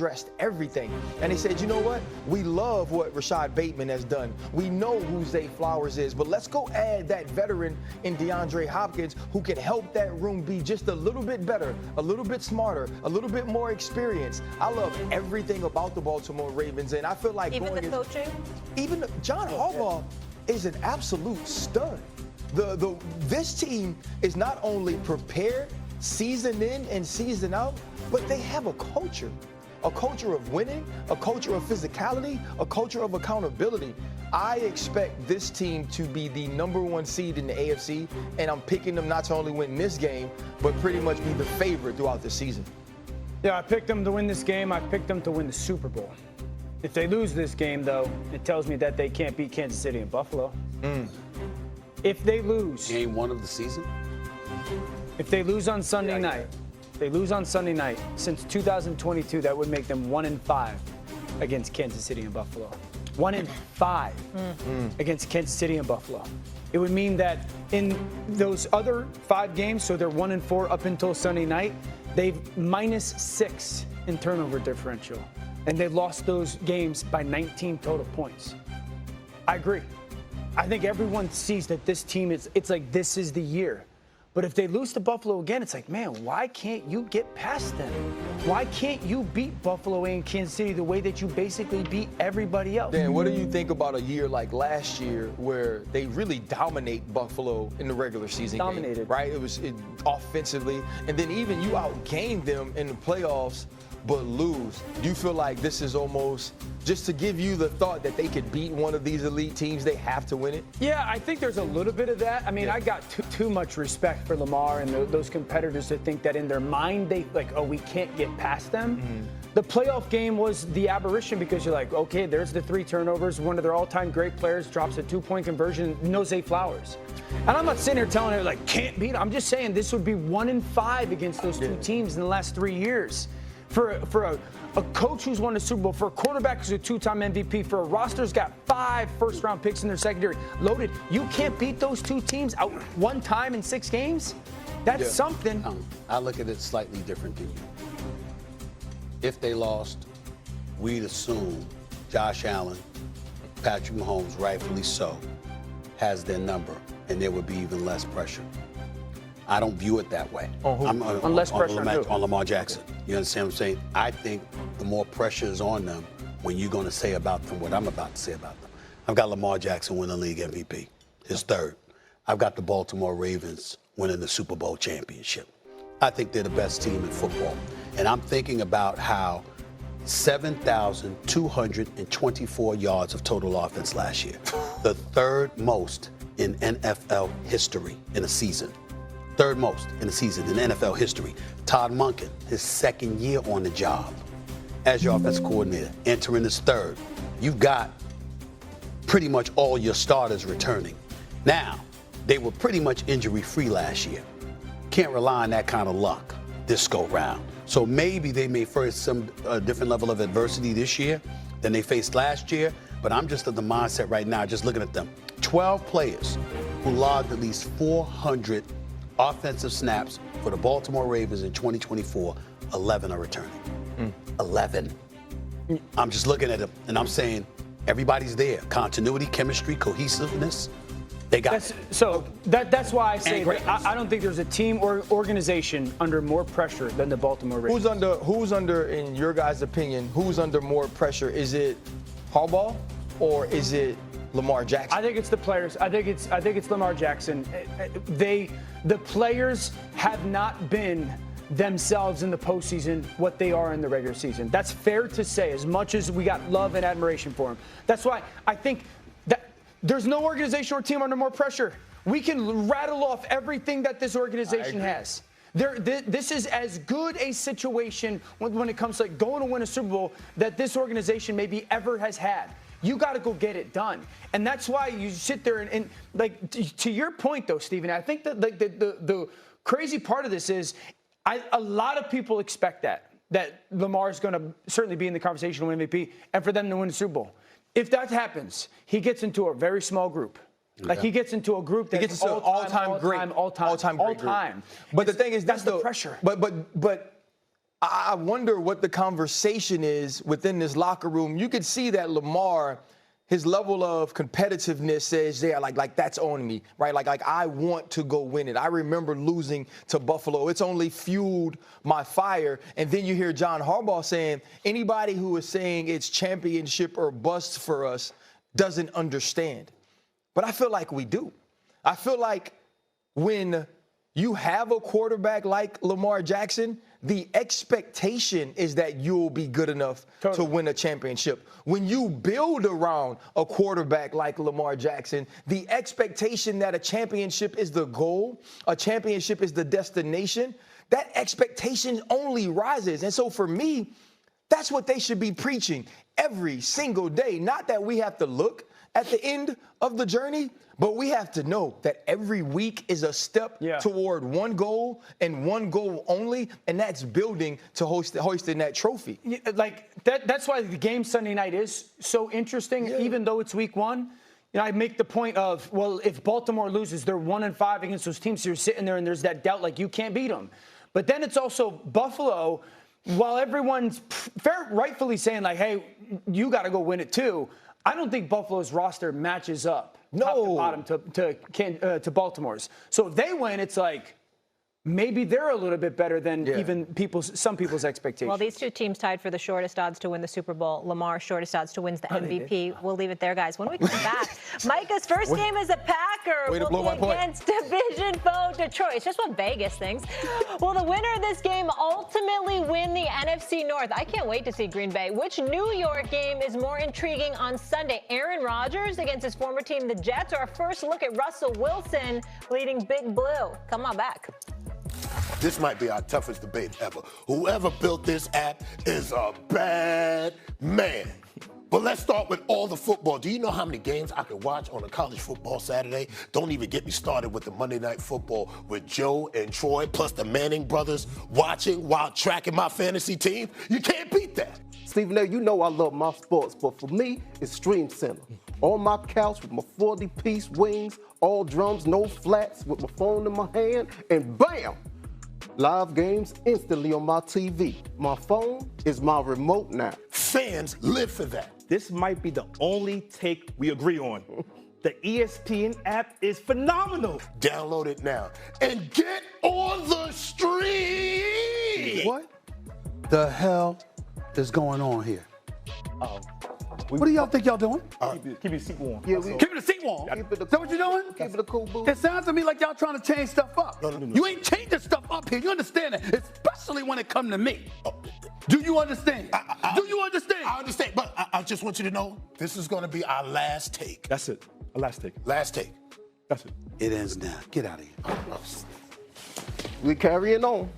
addressed everything. And they said, you know what? We love what Rashad Bateman has done. We know who Zay Flowers is, but let's go add that veteran in DeAndre Hopkins who can help that room be just a little bit better, a little bit smarter, a little bit more experienced. I love everything about the Baltimore Ravens, and I feel like even the coaching? Even John Harbaugh is an absolute stud. This team is not only prepared season in and season out, but they have a culture of winning, a culture of physicality, a culture of accountability. I expect this team to be the #1 seed in the AFC, and I'm picking them not to only win this game, but pretty much be the favorite throughout the season. Yeah, I picked them to win this game. I picked them to win the Super Bowl. If they lose this game, though, it tells me that they can't beat Kansas City and Buffalo. If they lose. Game 1 of the season? If they lose on Sunday night, since 2022, that would make them 1-5 against Kansas City and Buffalo. 1-5 against Kansas City and Buffalo. It would mean that in those other 5 games, so they're 1-4 up until Sunday night, they've -6 in turnover differential. And they lost those games by 19 total points. I agree. I think everyone sees that this team it's like this is the year. But if they lose to Buffalo again, it's like, man, why can't you get past them? Why can't you beat Buffalo and Kansas City the way that you basically beat everybody else? Dan, what do you think about a year like last year where they really dominate Buffalo in the regular season Dominated. game, right? It was offensively, and then even you outgained them in the playoffs, but lose. Do you feel like this is almost just to give you the thought that they could beat one of these elite teams, they have to win it? Yeah, I think there's a little bit of that. I mean, I got too much respect for Lamar and those competitors to think that in their mind they like, oh, we can't get past them. The playoff game was the aberration because you're like, okay, there's the 3 turnovers. One of their all-time great players drops a 2-point conversion, no Zay Flowers. And I'm not sitting here telling her, like, can't beat them. I'm just saying this would be 1-5 against those 2 teams in the last 3 years. For a coach who's won the Super Bowl, for a quarterback who's a 2-time MVP, for a roster who's got 5 first-round picks in their secondary loaded, you can't beat those 2 teams out 1 time in 6 games? That's something. I look at it slightly different than you. If they lost, we'd assume Josh Allen, Patrick Mahomes, rightfully so, has their number, and there would be even less pressure. I don't view it that way. On less pressure on Lamar Jackson. You understand what I'm saying? I think the more pressure is on them when you're going to say about them what I'm about to say about them. I've got Lamar Jackson winning the league MVP, his 3rd. I've got the Baltimore Ravens winning the Super Bowl championship. I think they're the best team in football. And I'm thinking about how 7,224 yards of total offense last year, the 3rd most in NFL history in a season. 3rd most in the season in NFL history. Todd Monken, his 2nd year on the job as your offensive coordinator, entering his 3rd. You've got pretty much all your starters returning. Now, they were pretty much injury-free last year. Can't rely on that kind of luck this go-round. So maybe they may face some different level of adversity this year than they faced last year, but I'm just of the mindset right now, just looking at them. 12 players who logged at least 400 offensive snaps for the Baltimore Ravens in 2024, 11 are returning. 11. I'm just looking at them, and I'm saying everybody's there. Continuity, chemistry, cohesiveness, they got it. So that's why I say I don't think there's a team or organization under more pressure than the Baltimore Ravens. Who's under, in your guys' opinion, who's under more pressure? Is it Harbaugh or is it Lamar Jackson? I think it's the players. I think it's Lamar Jackson. The players have not been themselves in the postseason what they are in the regular season. That's fair to say, as much as we got love and admiration for them. That's why I think that there's no organization or team under more pressure. We can rattle off everything that this organization has. This is as good a situation when it comes to going to win a Super Bowl that this organization maybe ever has had. You got to go get it done. And that's why you sit there and like, to your point, though, Stephen, I think that the crazy part of this is a lot of people expect that Lamar is going to certainly be in the conversation to win MVP and for them to win the Super Bowl. If that happens, he gets into a very small group. Like he gets into a group that's all-time great. But the thing is, that's the pressure. But I wonder what the conversation is within this locker room. You could see that Lamar, his level of competitiveness says, yeah, like that's on me, right? Like I want to go win it. I remember losing to Buffalo. It's only fueled my fire. And then you hear John Harbaugh saying, anybody who is saying it's championship or bust for us doesn't understand. But I feel like we do. I feel like when you have a quarterback like Lamar Jackson, the expectation is that you'll be good enough to win a championship. When you build around a quarterback like Lamar Jackson, the expectation that a championship is the goal, a championship is the destination, that expectation only rises. And so for me, that's what they should be preaching every single day. Not that we have to look at the end of the journey, but we have to know that every week is a step toward one goal and one goal only, and that's building to hoisting that trophy. Like that's why the game Sunday night is so interesting, even though it's week one. You know, I make the point of, well, if Baltimore loses, they're 1-5 against those teams. So you're sitting there and there's that doubt, like you can't beat them. But then it's also Buffalo. While everyone's rightfully saying like, hey, you got to go win it too, I don't think Buffalo's roster matches up top to bottom to Baltimore's. So if they win, it's like maybe they're a little bit better than even some people's expectations. Well, these two teams tied for the shortest odds to win the Super Bowl. Lamar, shortest odds to win the MVP. We'll leave it there, guys. When we come back, Micah's first game as a Packer will be against division foe Detroit. It's just what Vegas thinks. Will the winner of this game ultimately win the NFC North? I can't wait to see Green Bay. Which New York game is more intriguing on Sunday? Aaron Rodgers against his former team, the Jets, or our first look at Russell Wilson leading Big Blue? Come on back. This might be our toughest debate ever. Whoever built this app is a bad man. But let's start with all the football. Do you know how many games I could watch on a college football Saturday? Don't even get me started with the Monday Night Football with Joe and Troy, plus the Manning brothers watching while tracking my fantasy team. You can't beat that. Stephen A., you know I love my sports, but for me, it's StreamCenter. On my couch with my 40-piece wings, all drums, no flats, with my phone in my hand, and bam! Live games instantly on my TV. My phone is my remote now. Fans live for that. This might be the only take we agree on. The ESPN app is phenomenal. Download it now and get on the street. What the hell is going on here? What do y'all think y'all doing? Keep your seat warm. Yeah, Keeping the seat warm. Is that what you're doing? Keep it a cool boo. It sounds to me like y'all trying to change stuff up. No. You ain't changing stuff up here. You understand that? Especially when it comes to me. Do you understand? Do you understand? I understand, but I just want you to know this is going to be our last take. That's it. A last take. Last take. That's it. It ends now. Get out of here. We carrying on.